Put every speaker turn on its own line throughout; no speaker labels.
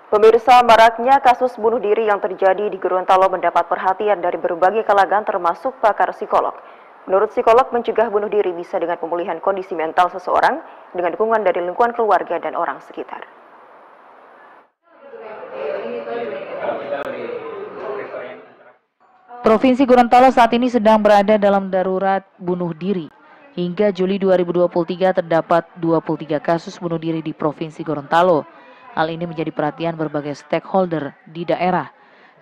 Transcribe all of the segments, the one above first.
Pemirsa, maraknya kasus bunuh diri yang terjadi di Gorontalo mendapat perhatian dari berbagai kalangan termasuk pakar psikolog. Menurut psikolog, mencegah bunuh diri bisa dengan pemulihan kondisi mental seseorang dengan dukungan dari lingkungan keluarga dan orang sekitar.
Provinsi Gorontalo saat ini sedang berada dalam darurat bunuh diri. Hingga Juli 2023 terdapat 23 kasus bunuh diri di Provinsi Gorontalo. Hal ini menjadi perhatian berbagai stakeholder di daerah.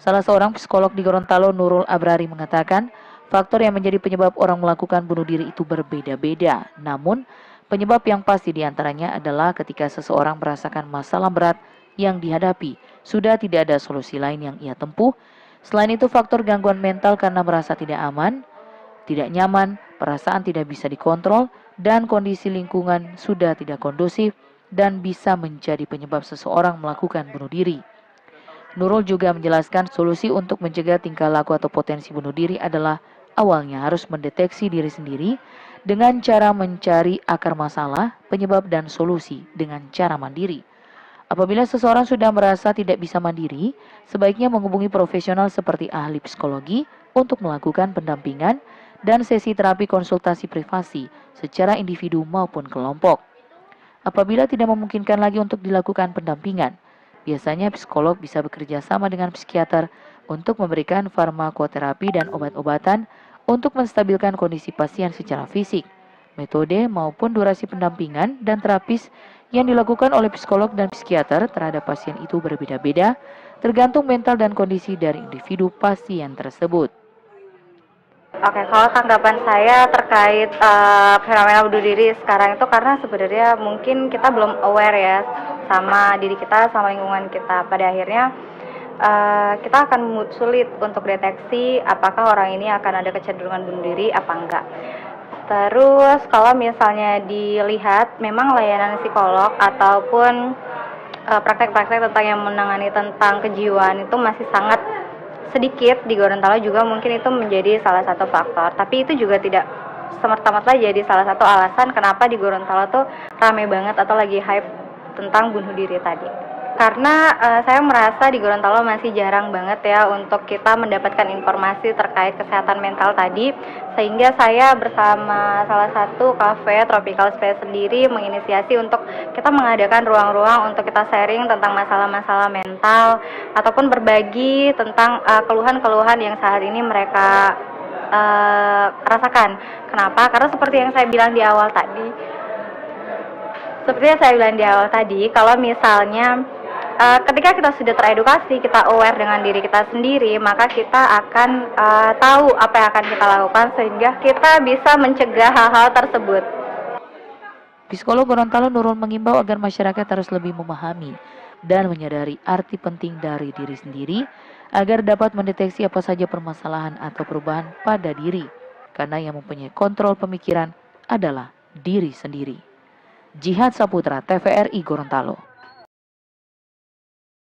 Salah seorang psikolog di Gorontalo, Nurul Abrari, mengatakan faktor yang menjadi penyebab orang melakukan bunuh diri itu berbeda-beda. Namun, penyebab yang pasti diantaranya adalah ketika seseorang merasakan masalah berat yang dihadapi, sudah tidak ada solusi lain yang ia tempuh. Selain itu, faktor gangguan mental karena merasa tidak aman, tidak nyaman, perasaan tidak bisa dikontrol, dan kondisi lingkungan sudah tidak kondusif dan bisa menjadi penyebab seseorang melakukan bunuh diri. Nurul juga menjelaskan solusi untuk mencegah tingkah laku atau potensi bunuh diri adalah awalnya harus mendeteksi diri sendiri dengan cara mencari akar masalah, penyebab, dan solusi dengan cara mandiri. Apabila seseorang sudah merasa tidak bisa mandiri, sebaiknya menghubungi profesional seperti ahli psikologi untuk melakukan pendampingan dan sesi terapi konsultasi privasi secara individu maupun kelompok. Apabila tidak memungkinkan lagi untuk dilakukan pendampingan, biasanya psikolog bisa bekerja sama dengan psikiater untuk memberikan farmakoterapi dan obat-obatan untuk menstabilkan kondisi pasien secara fisik. Metode maupun durasi pendampingan dan terapis yang dilakukan oleh psikolog dan psikiater terhadap pasien itu berbeda-beda, tergantung mental dan kondisi dari individu pasien tersebut.
Oke, kalau tanggapan saya terkait fenomena bunuh diri sekarang itu karena sebenarnya mungkin kita belum aware ya sama diri kita, sama lingkungan kita. Pada akhirnya kita akan sulit untuk deteksi apakah orang ini akan ada kecenderungan bunuh diri apa enggak. Terus kalau misalnya dilihat memang layanan psikolog ataupun praktek-praktek tentang yang menangani tentang kejiwaan itu masih sangat sedikit di Gorontalo, juga mungkin itu menjadi salah satu faktor. Tapi itu juga tidak semerta-merta jadi salah satu alasan kenapa di Gorontalo tuh rame banget atau lagi hype tentang bunuh diri tadi. Karena saya merasa di Gorontalo masih jarang banget ya untuk kita mendapatkan informasi terkait kesehatan mental tadi, sehingga saya bersama salah satu kafe Tropical Space sendiri menginisiasi untuk kita mengadakan ruang-ruang untuk kita sharing tentang masalah-masalah mental ataupun berbagi tentang keluhan-keluhan yang saat ini mereka rasakan. Kenapa? Karena seperti yang saya bilang di awal tadi, kalau misalnya ketika kita sudah teredukasi, kita aware dengan diri kita sendiri, maka kita akan tahu apa yang akan kita lakukan sehingga kita bisa mencegah hal-hal tersebut.
Psikolog Gorontalo Nurul mengimbau agar masyarakat harus lebih memahami dan menyadari arti penting dari diri sendiri agar dapat mendeteksi apa saja permasalahan atau perubahan pada diri, karena yang mempunyai kontrol pemikiran adalah diri sendiri. Jihad Saputra, TVRI Gorontalo.